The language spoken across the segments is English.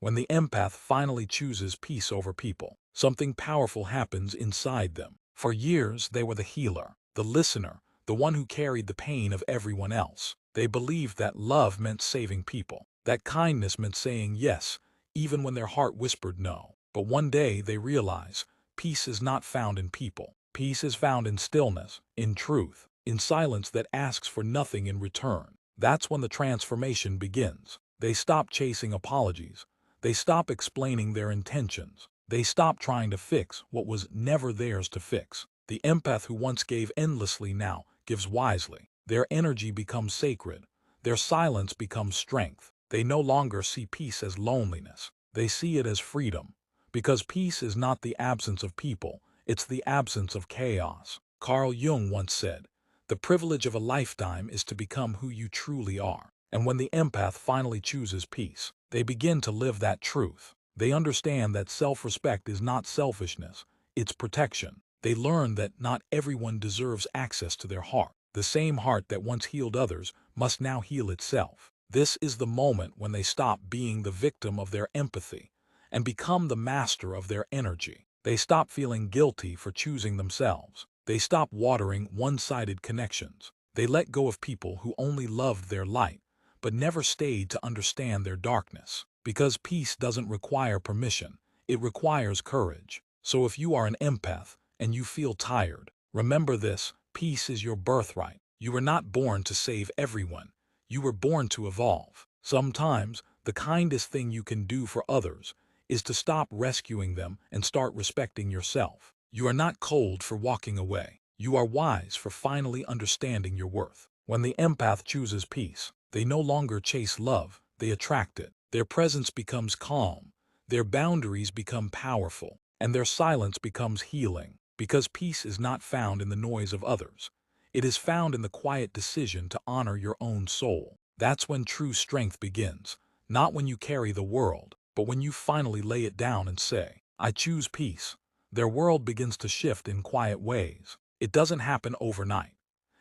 When the empath finally chooses peace over people, something powerful happens inside them. For years, they were the healer, the listener, the one who carried the pain of everyone else. They believed that love meant saving people, that kindness meant saying yes, even when their heart whispered no. But one day they realize peace is not found in people. Peace is found in stillness, in truth, in silence that asks for nothing in return. That's when the transformation begins. They stop chasing apologies. They stop explaining their intentions. They stop trying to fix what was never theirs to fix. The empath who once gave endlessly now gives wisely. Their energy becomes sacred. Their silence becomes strength. They no longer see peace as loneliness. They see it as freedom. Because peace is not the absence of people, it's the absence of chaos. Carl Jung once said, "The privilege of a lifetime is to become who you truly are." And when the empath finally chooses peace, they begin to live that truth. They understand that self-respect is not selfishness, it's protection. They learn that not everyone deserves access to their heart. The same heart that once healed others must now heal itself. This is the moment when they stop being the victim of their empathy and become the master of their energy. They stop feeling guilty for choosing themselves. They stop watering one-sided connections. They let go of people who only loved their light but never stayed to understand their darkness. Because peace doesn't require permission, it requires courage. So if you are an empath and you feel tired, remember this: peace is your birthright. You were not born to save everyone. You were born to evolve. Sometimes, the kindest thing you can do for others is to stop rescuing them and start respecting yourself. You are not cold for walking away. You are wise for finally understanding your worth. When the empath chooses peace, they no longer chase love, they attract it. Their presence becomes calm, their boundaries become powerful, and their silence becomes healing. Because peace is not found in the noise of others. It is found in the quiet decision to honor your own soul. That's when true strength begins, not when you carry the world, but when you finally lay it down and say, "I choose peace." Their world begins to shift in quiet ways. It doesn't happen overnight.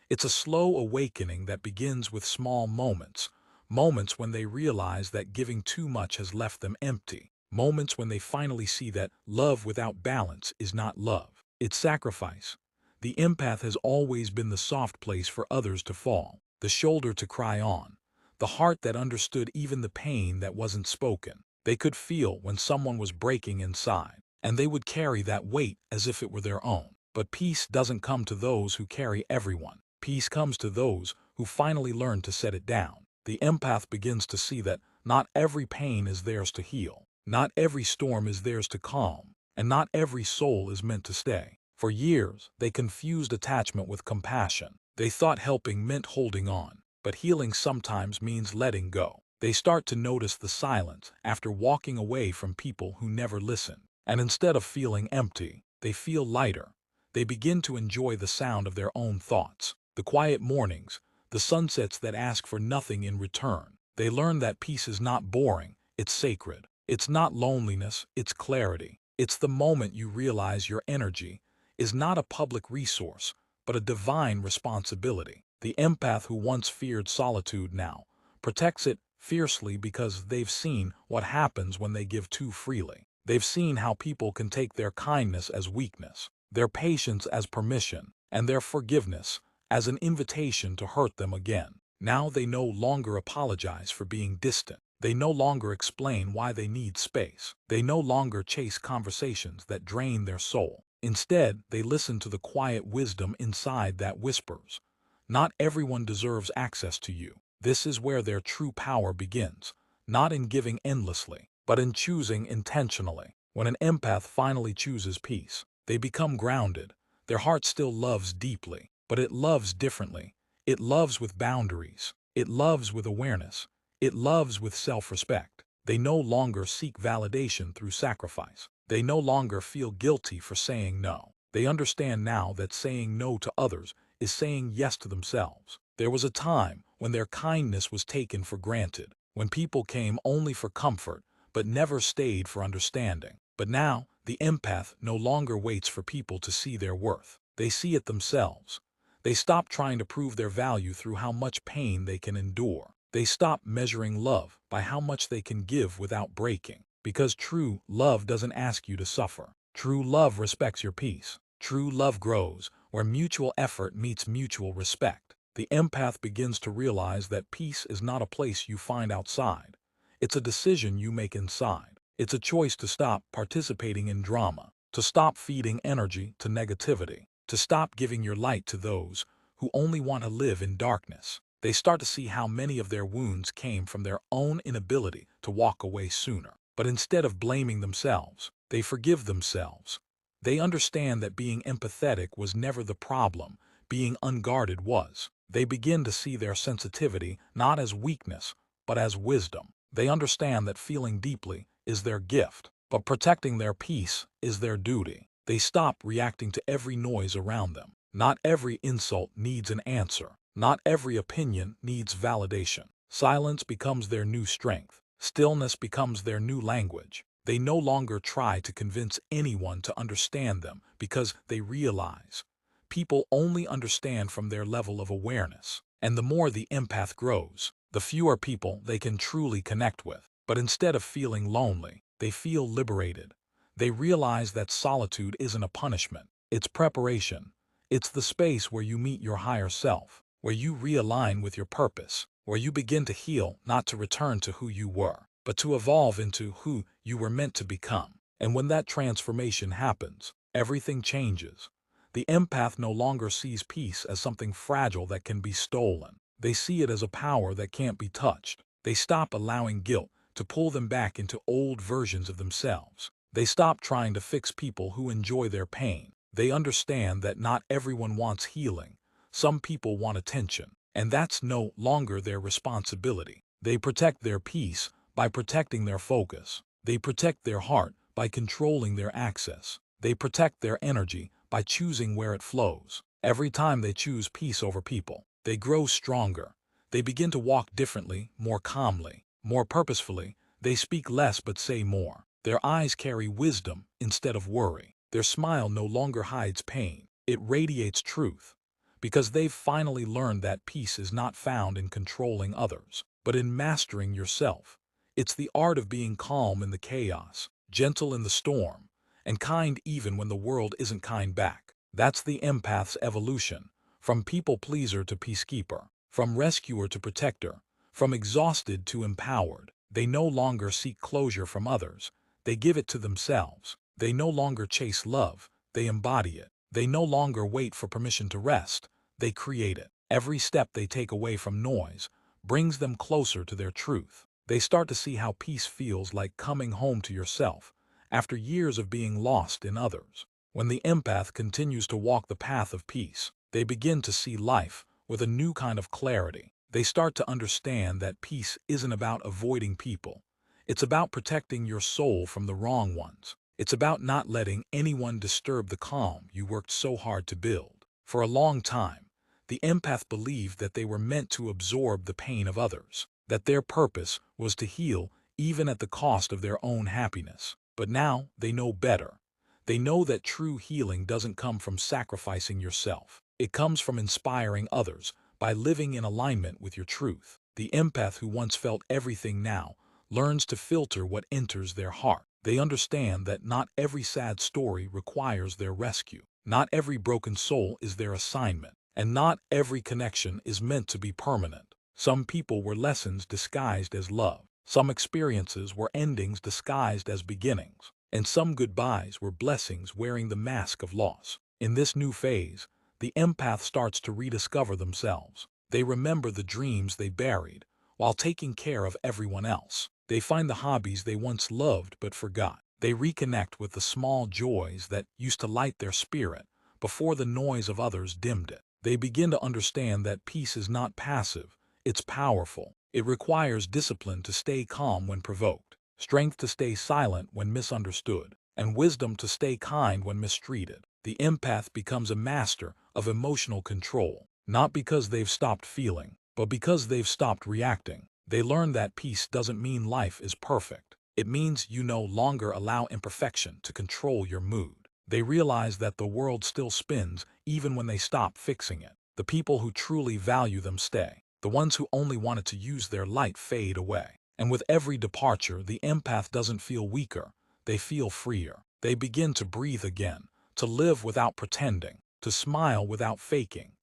It's a slow awakening that begins with small moments, moments when they realize that giving too much has left them empty, moments when they finally see that love without balance is not love, it's sacrifice. The empath has always been the soft place for others to fall, the shoulder to cry on, the heart that understood even the pain that wasn't spoken. They could feel when someone was breaking inside, and they would carry that weight as if it were their own. But peace doesn't come to those who carry everyone. Peace comes to those who finally learn to set it down. The empath begins to see that not every pain is theirs to heal, not every storm is theirs to calm, and not every soul is meant to stay. For years, they confused attachment with compassion. They thought helping meant holding on, but healing sometimes means letting go. They start to notice the silence after walking away from people who never listen. And instead of feeling empty, they feel lighter. They begin to enjoy the sound of their own thoughts, the quiet mornings, the sunsets that ask for nothing in return. They learn that peace is not boring, it's sacred. It's not loneliness, it's clarity. It's the moment you realize your energy is not a public resource, but a divine responsibility. The empath who once feared solitude now protects it fiercely because they've seen what happens when they give too freely. They've seen how people can take their kindness as weakness, their patience as permission, and their forgiveness as an invitation to hurt them again. Now they no longer apologize for being distant. They no longer explain why they need space. They no longer chase conversations that drain their soul. Instead, they listen to the quiet wisdom inside that whispers, "Not everyone deserves access to you." This is where their true power begins, not in giving endlessly, but in choosing intentionally. When an empath finally chooses peace, they become grounded. Their heart still loves deeply, but it loves differently. It loves with boundaries. It loves with awareness. It loves with self-respect. They no longer seek validation through sacrifice. They no longer feel guilty for saying no. They understand now that saying no to others is saying yes to themselves. There was a time when their kindness was taken for granted, when people came only for comfort, but never stayed for understanding. But now, the empath no longer waits for people to see their worth. They see it themselves. They stop trying to prove their value through how much pain they can endure. They stop measuring love by how much they can give without breaking. Because true love doesn't ask you to suffer. True love respects your peace. True love grows where mutual effort meets mutual respect. The empath begins to realize that peace is not a place you find outside. It's a decision you make inside. It's a choice to stop participating in drama, to stop feeding energy to negativity, to stop giving your light to those who only want to live in darkness. They start to see how many of their wounds came from their own inability to walk away sooner. But instead of blaming themselves, they forgive themselves. They understand that being empathetic was never the problem, being unguarded was. They begin to see their sensitivity not as weakness, but as wisdom. They understand that feeling deeply is their gift, but protecting their peace is their duty. They stop reacting to every noise around them. Not every insult needs an answer. Not every opinion needs validation. Silence becomes their new strength. Stillness becomes their new language. They no longer try to convince anyone to understand them because they realize people only understand from their level of awareness. And the more the empath grows, the fewer people they can truly connect with. But instead of feeling lonely, they feel liberated. They realize that solitude isn't a punishment. It's preparation. It's the space where you meet your higher self, where you realign with your purpose, where you begin to heal, not to return to who you were, but to evolve into who you were meant to become. And when that transformation happens, everything changes. The empath no longer sees peace as something fragile that can be stolen. They see it as a power that can't be touched. They stop allowing guilt to pull them back into old versions of themselves. They stop trying to fix people who enjoy their pain. They understand that not everyone wants healing. Some people want attention, and that's no longer their responsibility. They protect their peace by protecting their focus. They protect their heart by controlling their access. They protect their energy by choosing where it flows. Every time they choose peace over people, they grow stronger. They begin to walk differently, more calmly, more purposefully. They speak less but say more. Their eyes carry wisdom instead of worry. Their smile no longer hides pain. It radiates truth. Because they've finally learned that peace is not found in controlling others, but in mastering yourself. It's the art of being calm in the chaos, gentle in the storm, and kind even when the world isn't kind back. That's the empath's evolution, from people-pleaser to peacekeeper, from rescuer to protector, from exhausted to empowered. They no longer seek closure from others. They give it to themselves. They no longer chase love. They embody it. They no longer wait for permission to rest. They create it. Every step they take away from noise brings them closer to their truth. They start to see how peace feels like coming home to yourself after years of being lost in others. When the empath continues to walk the path of peace, they begin to see life with a new kind of clarity. They start to understand that peace isn't about avoiding people. It's about protecting your soul from the wrong ones. It's about not letting anyone disturb the calm you worked so hard to build. For a long time, the empath believed that they were meant to absorb the pain of others, that their purpose was to heal even at the cost of their own happiness. But now they know better. They know that true healing doesn't come from sacrificing yourself. It comes from inspiring others by living in alignment with your truth. The empath who once felt everything now learns to filter what enters their heart. They understand that not every sad story requires their rescue. Not every broken soul is their assignment. And not every connection is meant to be permanent. Some people were lessons disguised as love. Some experiences were endings disguised as beginnings. And some goodbyes were blessings wearing the mask of loss. In this new phase, the empath starts to rediscover themselves. They remember the dreams they buried while taking care of everyone else. They find the hobbies they once loved but forgot. They reconnect with the small joys that used to light their spirit before the noise of others dimmed it. They begin to understand that peace is not passive, it's powerful. It requires discipline to stay calm when provoked, strength to stay silent when misunderstood, and wisdom to stay kind when mistreated. The empath becomes a master of emotional control, not because they've stopped feeling, but because they've stopped reacting. They learn that peace doesn't mean life is perfect. It means you no longer allow imperfection to control your mood. They realize that the world still spins even when they stop fixing it. The people who truly value them stay. The ones who only wanted to use their light fade away. And with every departure, the empath doesn't feel weaker, they feel freer. They begin to breathe again, to live without pretending, to smile without faking.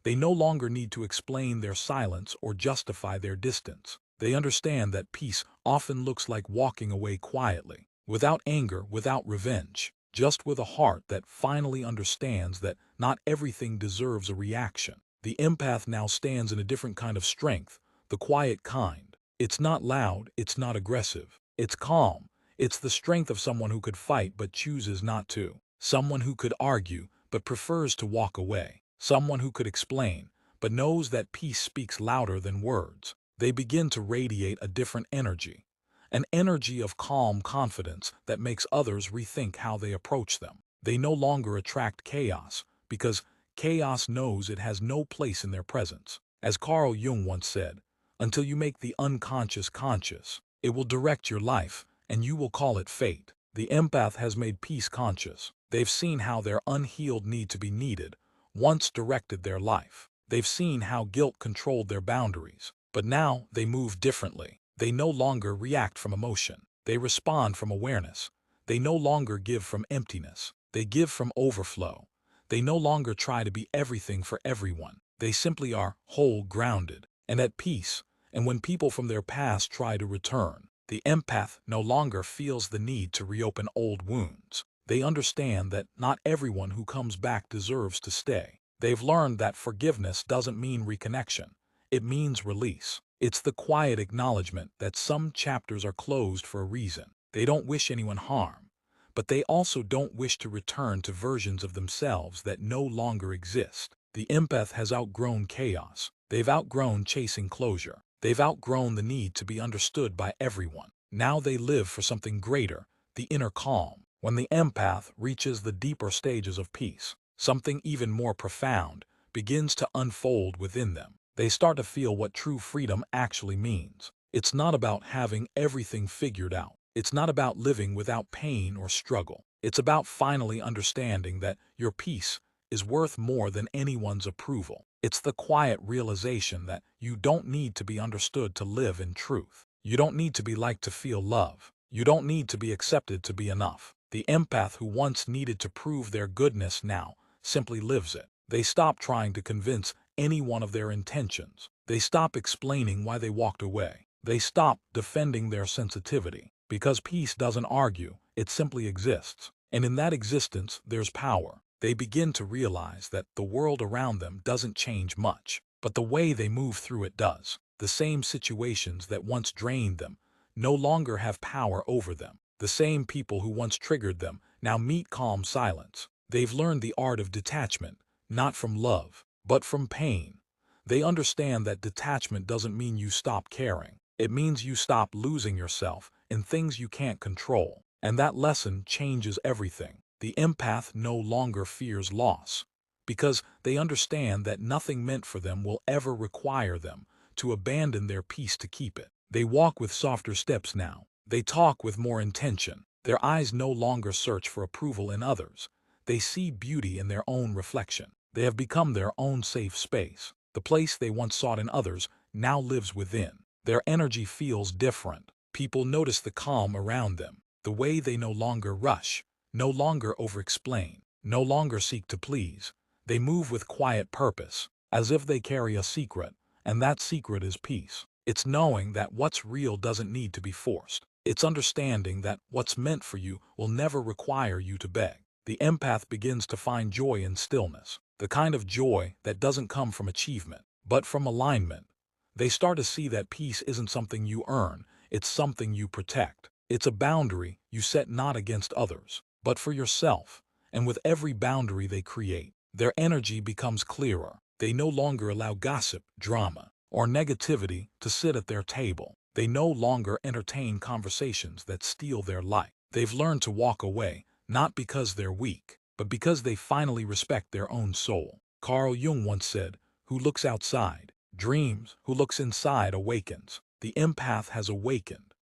They no longer need to explain their silence or justify their distance. They understand that peace often looks like walking away quietly, without anger, without revenge, just with a heart that finally understands that not everything deserves a reaction. The empath now stands in a different kind of strength, the quiet kind. It's not loud, it's not aggressive, it's calm. It's the strength of someone who could fight but chooses not to. Someone who could argue but prefers to walk away. Someone who could explain but knows that peace speaks louder than words. They begin to radiate a different energy. An energy of calm confidence that makes others rethink how they approach them. They no longer attract chaos because chaos knows it has no place in their presence. As Carl Jung once said, until you make the unconscious conscious, it will direct your life, and you will call it fate. The empath has made peace conscious. They've seen how their unhealed need to be needed once directed their life. They've seen how guilt controlled their boundaries. But now they move differently. They no longer react from emotion. They respond from awareness. They no longer give from emptiness. They give from overflow. They no longer try to be everything for everyone. They simply are whole, grounded, and at peace. And when people from their past try to return, the empath no longer feels the need to reopen old wounds. They understand that not everyone who comes back deserves to stay. They've learned that forgiveness doesn't mean reconnection. It means release. It's the quiet acknowledgement that some chapters are closed for a reason. They don't wish anyone harm, but they also don't wish to return to versions of themselves that no longer exist. The empath has outgrown chaos. They've outgrown chasing closure. They've outgrown the need to be understood by everyone. Now they live for something greater, the inner calm. When the empath reaches the deeper stages of peace, something even more profound begins to unfold within them. They start to feel what true freedom actually means. It's not about having everything figured out. It's not about living without pain or struggle. It's about finally understanding that your peace is worth more than anyone's approval. It's the quiet realization that you don't need to be understood to live in truth. You don't need to be liked to feel love. You don't need to be accepted to be enough. The empath who once needed to prove their goodness now simply lives it. They stop trying to convince anyone of their intentions. They stop explaining why they walked away. They stop defending their sensitivity. Because peace doesn't argue, it simply exists. And in that existence, there's power. They begin to realize that the world around them doesn't change much, but the way they move through it does. The same situations that once drained them no longer have power over them. The same people who once triggered them now meet calm silence. They've learned the art of detachment, not from love, but from pain. They understand that detachment doesn't mean you stop caring. It means you stop losing yourself in things you can't control. And that lesson changes everything. The empath no longer fears loss, because they understand that nothing meant for them will ever require them to abandon their peace to keep it. They walk with softer steps now. They talk with more intention. Their eyes no longer search for approval in others. They see beauty in their own reflection. They have become their own safe space. The place they once sought in others now lives within. Their energy feels different. People notice the calm around them, the way they no longer rush, no longer over-explain, no longer seek to please. They move with quiet purpose, as if they carry a secret, and that secret is peace. It's knowing that what's real doesn't need to be forced. It's understanding that what's meant for you will never require you to beg. The empath begins to find joy in stillness, the kind of joy that doesn't come from achievement, but from alignment. They start to see that peace isn't something you earn, it's something you protect. It's a boundary you set not against others, but for yourself. And with every boundary they create, their energy becomes clearer. They no longer allow gossip, drama, or negativity to sit at their table. They no longer entertain conversations that steal their light. They've learned to walk away, not because they're weak, but because they finally respect their own soul. Carl Jung once said, "Who looks outside dreams, who looks inside awakens." The empath has awakened.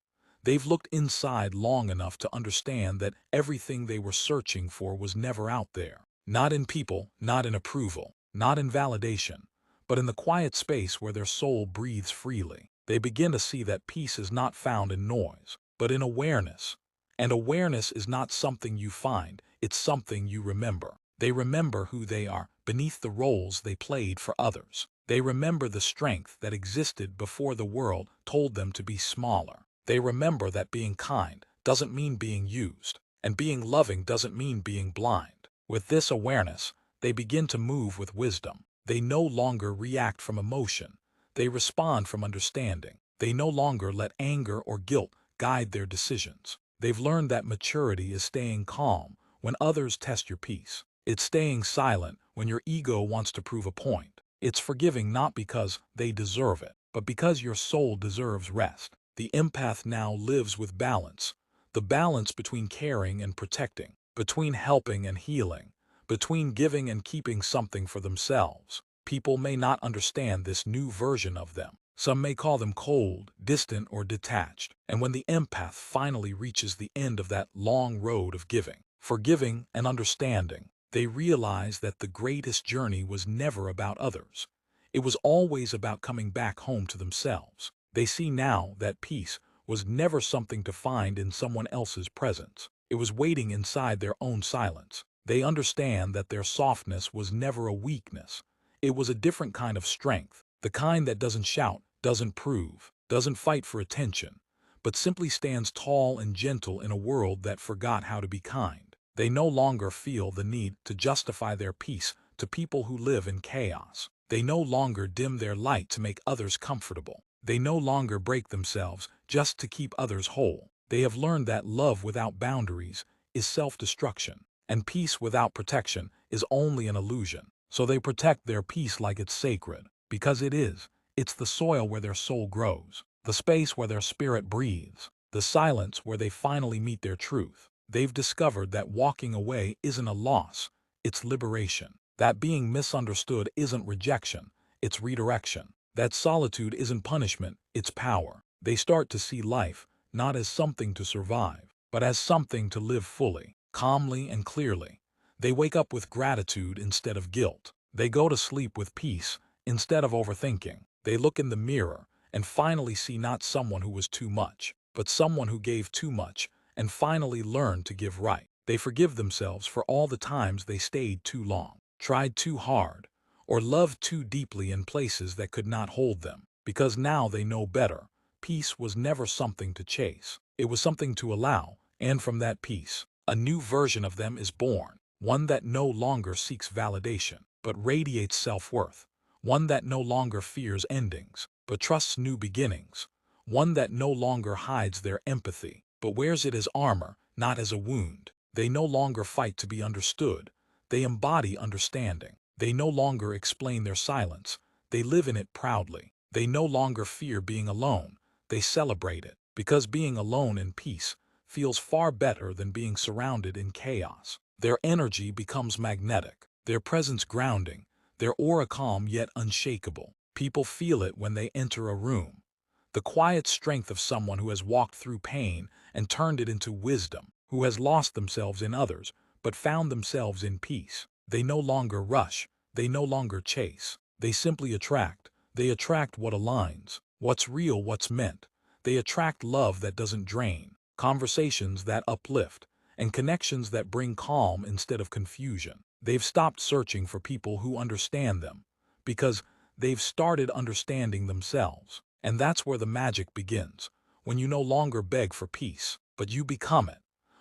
They've looked inside long enough to understand that everything they were searching for was never out there. Not in people, not in approval, not in validation, but in the quiet space where their soul breathes freely. They begin to see that peace is not found in noise, but in awareness. And awareness is not something you find, it's something you remember. They remember who they are beneath the roles they played for others. They remember the strength that existed before the world told them to be smaller. They remember that being kind doesn't mean being used, and being loving doesn't mean being blind. With this awareness, they begin to move with wisdom. They no longer react from emotion. They respond from understanding. They no longer let anger or guilt guide their decisions. They've learned that maturity is staying calm when others test your peace. It's staying silent when your ego wants to prove a point. It's forgiving not because they deserve it, but because your soul deserves rest. The empath now lives with balance. The balance between caring and protecting, between helping and healing, between giving and keeping something for themselves. People may not understand this new version of them. Some may call them cold, distant, or detached. And when the empath finally reaches the end of that long road of giving, forgiving, and understanding, they realize that the greatest journey was never about others. It was always about coming back home to themselves. They see now that peace was never something to find in someone else's presence. It was waiting inside their own silence. They understand that their softness was never a weakness. It was a different kind of strength, the kind that doesn't shout, doesn't prove, doesn't fight for attention, but simply stands tall and gentle in a world that forgot how to be kind. They no longer feel the need to justify their peace to people who live in chaos. They no longer dim their light to make others comfortable. They no longer break themselves just to keep others whole. They have learned that love without boundaries is self-destruction, and peace without protection is only an illusion. So they protect their peace like it's sacred, because it is. It's the soil where their soul grows, the space where their spirit breathes, the silence where they finally meet their truth. They've discovered that walking away isn't a loss, it's liberation. That being misunderstood isn't rejection, it's redirection. That solitude isn't punishment, it's power. They start to see life not as something to survive, but as something to live fully, calmly, and clearly. They wake up with gratitude instead of guilt. They go to sleep with peace instead of overthinking. They look in the mirror and finally see not someone who was too much, but someone who gave too much and finally learned to give right. They forgive themselves for all the times they stayed too long, tried too hard, or loved too deeply in places that could not hold them, because now they know better. Peace was never something to chase. It was something to allow, and from that peace, a new version of them is born. One that no longer seeks validation, but radiates self-worth. One that no longer fears endings, but trusts new beginnings. One that no longer hides their empathy, but wears it as armor, not as a wound. They no longer fight to be understood. They embody understanding. They no longer explain their silence. They live in it proudly. They no longer fear being alone. They celebrate it, because being alone in peace feels far better than being surrounded in chaos. Their energy becomes magnetic, their presence grounding, their aura calm yet unshakable. People feel it when they enter a room. The quiet strength of someone who has walked through pain and turned it into wisdom, who has lost themselves in others, but found themselves in peace. They no longer rush, they no longer chase, they simply attract. They attract what aligns, what's real, what's meant. They attract love that doesn't drain, conversations that uplift, and connections that bring calm instead of confusion. They've stopped searching for people who understand them, because they've started understanding themselves. And that's where the magic begins, when you no longer beg for peace, but you become it.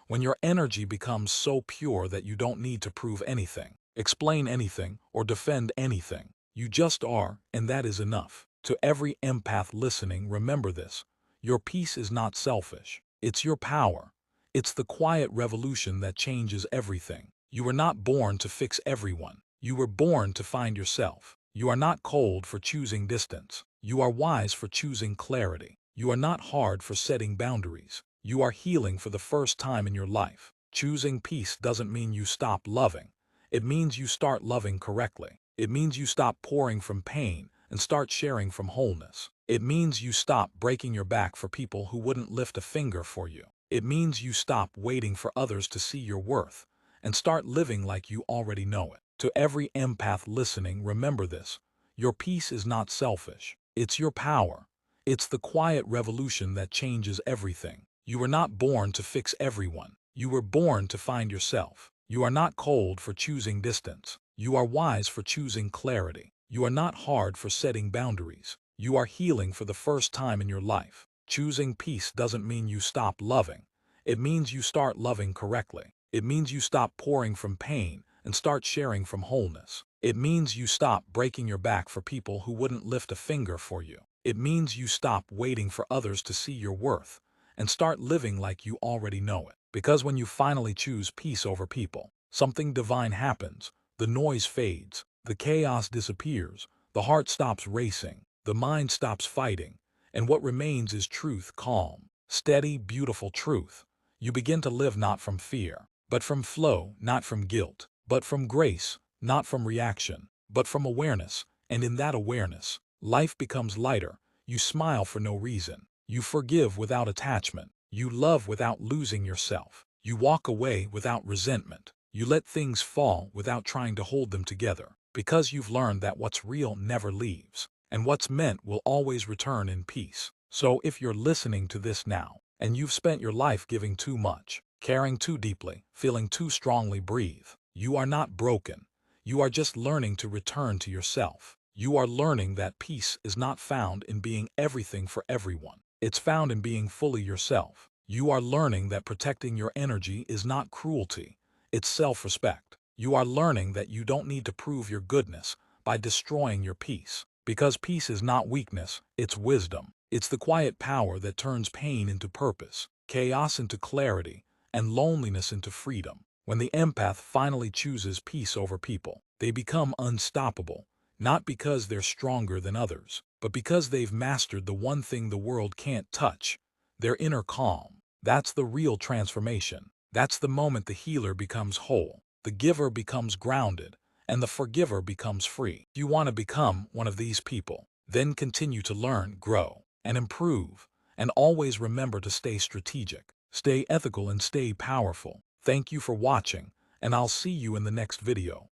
When your energy becomes so pure that you don't need to prove anything, explain anything, or defend anything. You just are, and that is enough. To every empath listening, remember this. Your peace is not selfish. It's your power. It's the quiet revolution that changes everything. You were not born to fix everyone. You were born to find yourself. You are not cold for choosing distance. You are wise for choosing clarity. You are not hard for setting boundaries. You are healing for the first time in your life. Choosing peace doesn't mean you stop loving. It means you start loving correctly. It means you stop pouring from pain and start sharing from wholeness. It means you stop breaking your back for people who wouldn't lift a finger for you. It means you stop waiting for others to see your worth and start living like you already know it. To every empath listening, remember this. Your peace is not selfish. It's your power. It's the quiet revolution that changes everything. You were not born to fix everyone. You were born to find yourself. You are not cold for choosing distance. You are wise for choosing clarity. You are not hard for setting boundaries. You are healing for the first time in your life. Choosing peace doesn't mean you stop loving. It means you start loving correctly. It means you stop pouring from pain and start sharing from wholeness. It means you stop breaking your back for people who wouldn't lift a finger for you. It means you stop waiting for others to see your worth and start living like you already know it. Because when you finally choose peace over people, something divine happens. The noise fades, the chaos disappears, the heart stops racing, the mind stops fighting, and what remains is truth, calm, steady, beautiful truth. You begin to live not from fear, but from flow, not from guilt, but from grace, not from reaction, but from awareness. And in that awareness, life becomes lighter. You smile for no reason. You forgive without attachment. You love without losing yourself. You walk away without resentment. You let things fall without trying to hold them together, because you've learned that what's real never leaves, and what's meant will always return in peace. So if you're listening to this now, and you've spent your life giving too much, caring too deeply, feeling too strongly, breathe. You are not broken. You are just learning to return to yourself. You are learning that peace is not found in being everything for everyone. It's found in being fully yourself. You are learning that protecting your energy is not cruelty. It's self-respect. You are learning that you don't need to prove your goodness by destroying your peace. Because peace is not weakness, it's wisdom. It's the quiet power that turns pain into purpose, chaos into clarity, and loneliness into freedom. When the empath finally chooses peace over people, they become unstoppable, not because they're stronger than others, but because they've mastered the one thing the world can't touch, their inner calm. That's the real transformation. That's the moment the healer becomes whole, the giver becomes grounded, and the forgiver becomes free. If you want to become one of these people, then continue to learn, grow, and improve, and always remember to stay strategic, stay ethical, and stay powerful. Thank you for watching, and I'll see you in the next video.